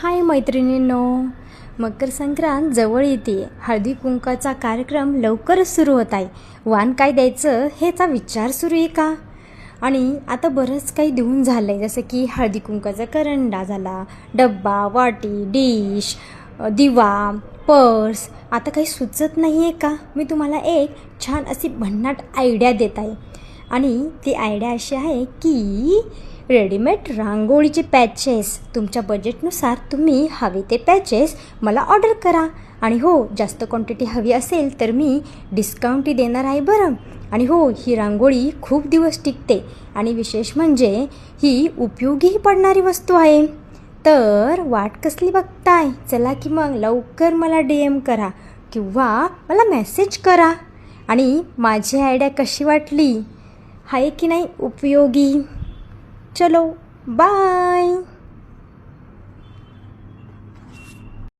हाय मैत्रिणींनो, मकर संक्रांत जवळ येते. हळदी कुंकाचा कार्यक्रम लवकरच सुरू होत आहे. वाण काय द्यायचं हेचा विचार सुरू आहे का? आणि आता बरंच काही देऊन झालं आहे, जसं की हळदी कुंकाचा करंडा झाला, डब्बा, वाटी, डिश, दिवा, पर्स. आता काही सुचत नाही आहे का? मी तुम्हाला एक छान अशी भन्नाट आयडिया देत आहे. आणि ती आयडिया अशी आहे की रेडीमेड रांगोळीचे पॅचेस, तुमच्या बजेटनुसार तुम्ही हवे ते पॅचेस मला ऑर्डर करा. आणि हो, जास्त क्वांटिटी हवी असेल तर मी डिस्काउंटही देणार आहे बरं. आणि हो, ही रांगोळी खूप दिवस टिकते आणि विशेष म्हणजे ही उपयोगीही पडणारी वस्तू आहे. तर वाट कसली बघताय? चला की मग लवकर मला DM करा किंवा मला मेसेज करा. आणि माझी आयडिया कशी वाटली, आहे की नाही उपयोगी? चलो बाय.